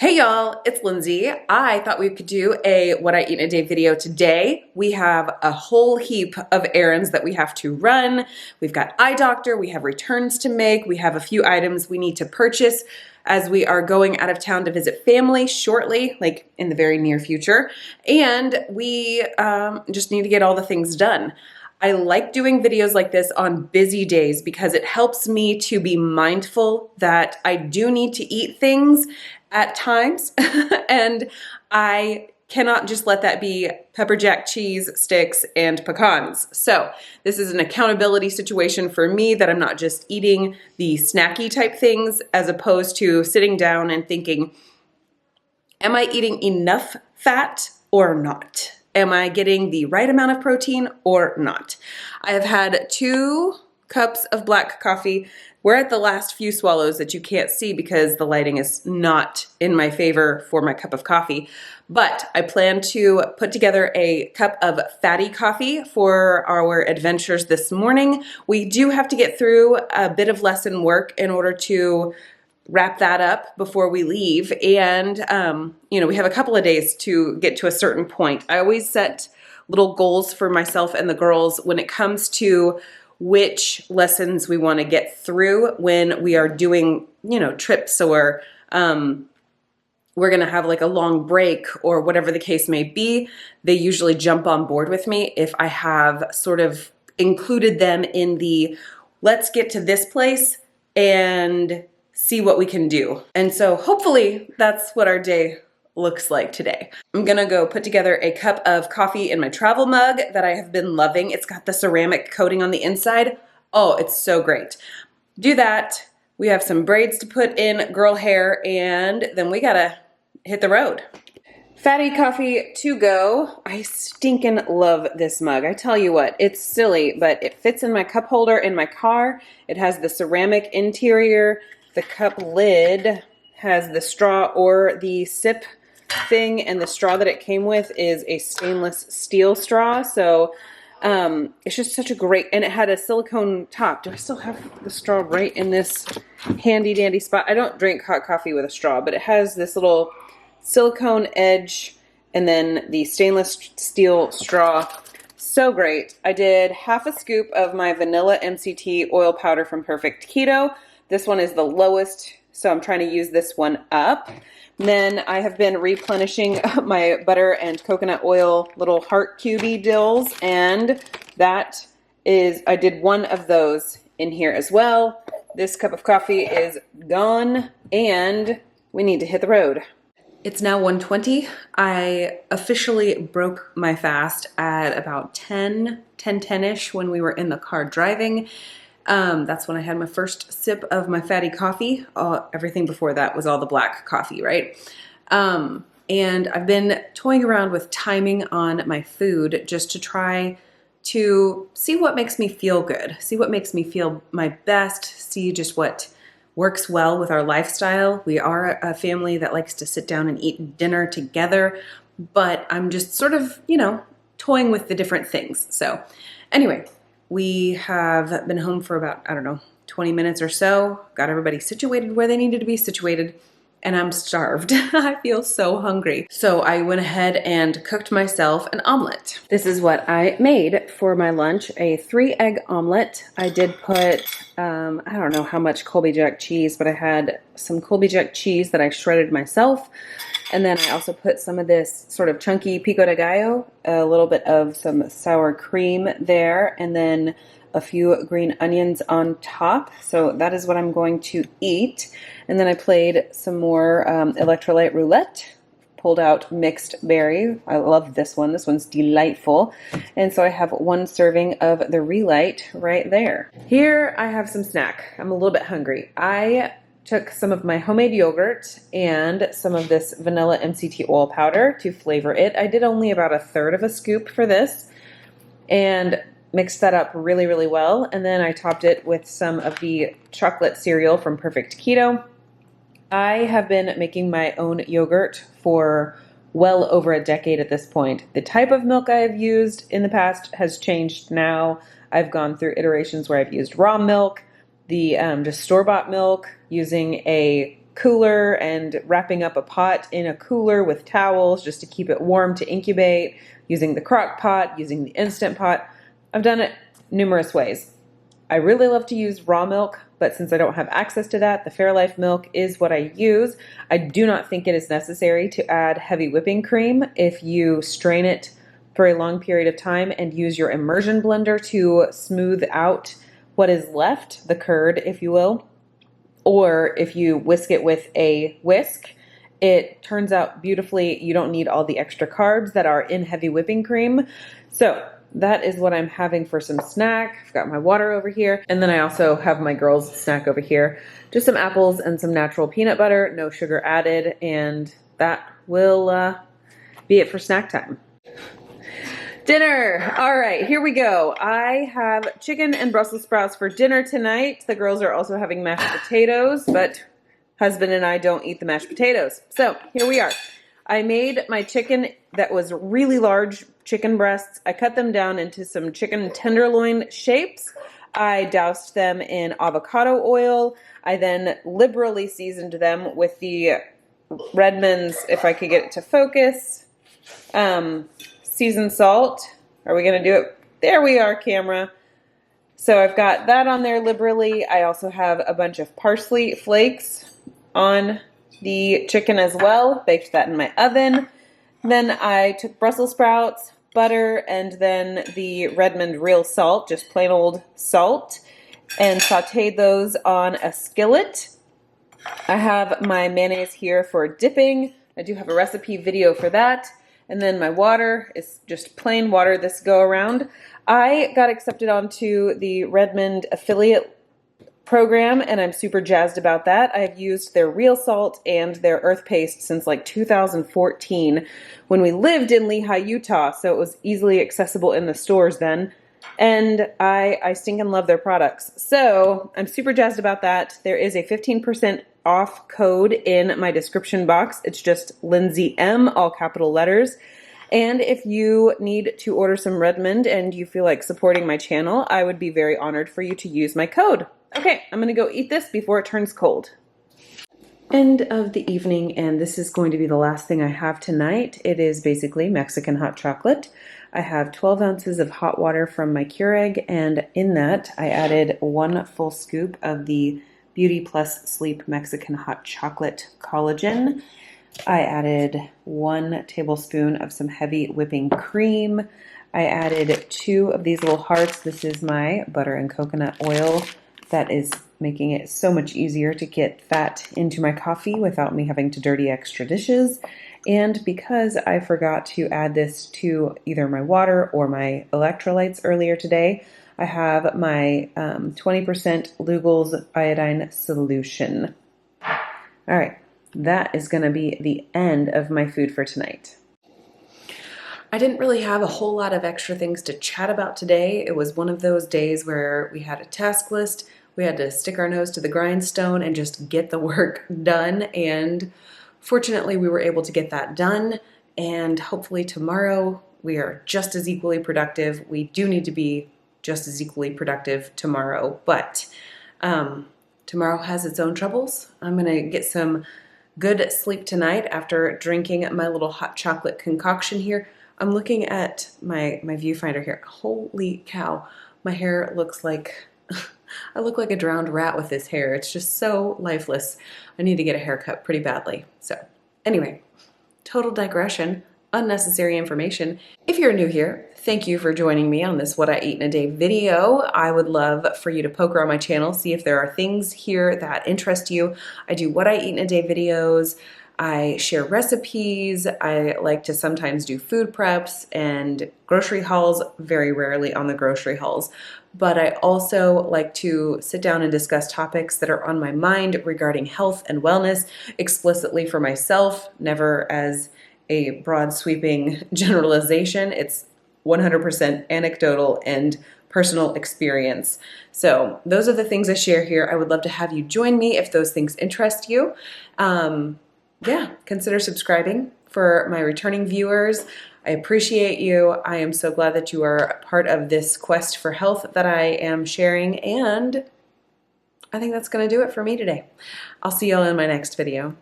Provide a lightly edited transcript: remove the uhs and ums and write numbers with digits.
Hey y'all, it's Lindsey. I thought we could do a what I eat in a day video today. We have a whole heap of errands that we have to run. We've got eye doctor, we have returns to make, we have a few items we need to purchase as we are going out of town to visit family shortly, like in the very near future. And we just need to get all the things done. I like doing videos like this on busy days because it helps me to be mindful that I do need to eat things at times and I cannot just let that be pepper jack cheese sticks and pecans. So this is an accountability situation for me that I'm not just eating the snacky type things as opposed to sitting down and thinking, am I eating enough fat or not? Am I getting the right amount of protein or not? I have had 2 cups of black coffee. We're at the last few swallows that you can't see because the lighting is not in my favor for my cup of coffee. But I plan to put together a cup of fatty coffee for our adventures this morning. We do have to get through a bit of lesson work in order to wrap that up before we leave. And, we have a couple of days to get to a certain point. I always set little goals for myself and the girls when it comes to which lessons we want to get through when we are doing, trips or we're going to have like a long break or whatever the case may be. They usually jump on board with me if I have sort of included them in the let's get to this place and see what we can do. And so hopefully that's what our day looks like today. I'm gonna go put together a cup of coffee in my travel mug that I have been loving. It's got the ceramic coating on the inside. Oh, it's so great. Do that. We have some braids to put in girl hair and then we gotta hit the road. Fatty coffee to go. I stinking love this mug. I tell you what, it's silly, but it fits in my cup holder in my car. It has the ceramic interior. The cup lid has the straw or the sip thing, and the straw that it came with is a stainless steel straw. So it's just such a great, and it had a silicone top. Do I still have the straw right in this handy dandy spot? I don't drink hot coffee with a straw, but it has this little silicone edge and then the stainless steel straw. So great. I did half a scoop of my vanilla MCT oil powder from Perfect Keto. This one is the lowest, so I'm trying to use this one up. And then I have been replenishing my butter and coconut oil little heart cubey dills, and that is, I did one of those in here as well. This cup of coffee is gone, and we need to hit the road. It's now 1:20. I officially broke my fast at about 10:10-ish when we were in the car driving. That's when I had my first sip of my fatty coffee. Everything before that was all the black coffee, right? And I've been toying around with timing on my food just to try to see what makes me feel good, see what makes me feel my best, see just what works well with our lifestyle. We are a family that likes to sit down and eat dinner together, but I'm just sort of, toying with the different things. So anyway, we have been home for about, 20 minutes or so. Got everybody situated where they needed to be situated, and I'm starved. I feel so hungry. So I went ahead and cooked myself an omelet. This is what I made for my lunch, a 3-egg omelet. I did put, I don't know how much Colby Jack cheese, but I had some Colby Jack cheese that I shredded myself. And then I also put some of this sort of chunky pico de gallo, a little bit of some sour cream there, and then a few green onions on top. So that is what I'm going to eat. And then I played some more electrolyte roulette, pulled out mixed berry. I love this one. This one's delightful. And so I have 1 serving of the Relight right there. Here I have some snack. I'm a little bit hungry. I took some of my homemade yogurt and some of this vanilla MCT oil powder to flavor it. I did only about 1/3 of a scoop for this and mixed that up really, really well. And then I topped it with some of the chocolate cereal from Perfect Keto. I have been making my own yogurt for well over a decade at this point. The type of milk I have used in the past has changed now. I've gone through iterations where I've used raw milk, the just store-bought milk, using a cooler and wrapping up a pot in a cooler with towels just to keep it warm to incubate, using the crock pot, using the Instant Pot. I've done it numerous ways. I really love to use raw milk, but since I don't have access to that, the Fairlife milk is what I use. I do not think it is necessary to add heavy whipping cream if you strain it for a long period of time and use your immersion blender to smooth out what is left, the curd, if you will. Or if you whisk it with a whisk, it turns out beautifully. You don't need all the extra carbs that are in heavy whipping cream. So that is what I'm having for some snack. I've got my water over here. And then I also have my girls' snack over here. Just some apples and some natural peanut butter, no sugar added. And that will be it for snack time. Dinner. All right, here we go. I have chicken and Brussels sprouts for dinner tonight. The girls are also having mashed potatoes, but husband and I don't eat the mashed potatoes. So here we are. I made my chicken that was really large chicken breasts. I cut them down into some chicken tenderloin shapes. I doused them in avocado oil. I then liberally seasoned them with the Redmond's, if I could get it to focus, seasoned salt. Are we going to do it? There we are, camera. So I've got that on there liberally. I also have a bunch of parsley flakes on the chicken as well. Baked that in my oven. Then I took Brussels sprouts, butter, and then the Redmond real salt, just plain old salt, and sauteed those on a skillet. I have my mayonnaise here for dipping. I do have a recipe video for that. And then my water is just plain water this go around. I got accepted onto the Redmond affiliate program and I'm super jazzed about that. I've used their real salt and their earth paste since like 2014 when we lived in Lehi, Utah. So it was easily accessible in the stores then. And I stinking love their products. So I'm super jazzed about that. There is a 15% off code in my description box. It's just Lindsey M, all capital letters. And if you need to order some Redmond and you feel like supporting my channel, I would be very honored for you to use my code. Okay, I'm gonna go eat this before it turns cold. End of the evening, and this is going to be the last thing I have tonight. It is basically Mexican hot chocolate. I have 12 ounces of hot water from my Keurig, and in that I added 1 full scoop of the Beauty Plus Sleep Mexican hot chocolate collagen. I added 1 tablespoon of some heavy whipping cream. I added 2 of these little hearts. This is my butter and coconut oil. That is making it so much easier to get fat into my coffee without me having to dirty extra dishes. And because I forgot to add this to either my water or my electrolytes earlier today, I have my 20% Lugol's iodine solution. All right, that is going to be the end of my food for tonight. I didn't really have a whole lot of extra things to chat about today. It was one of those days where we had a task list. We had to stick our nose to the grindstone and just get the work done. And fortunately, we were able to get that done. And hopefully tomorrow we are just as equally productive. We do need to be just as equally productive tomorrow. But tomorrow has its own troubles. I'm going to get some good sleep tonight after drinking my little hot chocolate concoction here. I'm looking at my viewfinder here. Holy cow. My hair looks like, I look like a drowned rat with this hair. It's just so lifeless. I need to get a haircut pretty badly. So anyway, total digression, unnecessary information. If you're new here, thank you for joining me on this What I Eat in a Day video. I would love for you to poke around my channel, see if there are things here that interest you. I do What I Eat in a Day videos. I share recipes. I like to sometimes do food preps and grocery hauls, very rarely on the grocery hauls. But I also like to sit down and discuss topics that are on my mind regarding health and wellness explicitly for myself, never as a broad sweeping generalization. It's 100% anecdotal and personal experience. So those are the things I share here. I would love to have you join me if those things interest you. Yeah, consider subscribing for my returning viewers. I appreciate you. I am so glad that you are a part of this quest for health that I am sharing, and I think that's gonna do it for me today. I'll see y'all in my next video.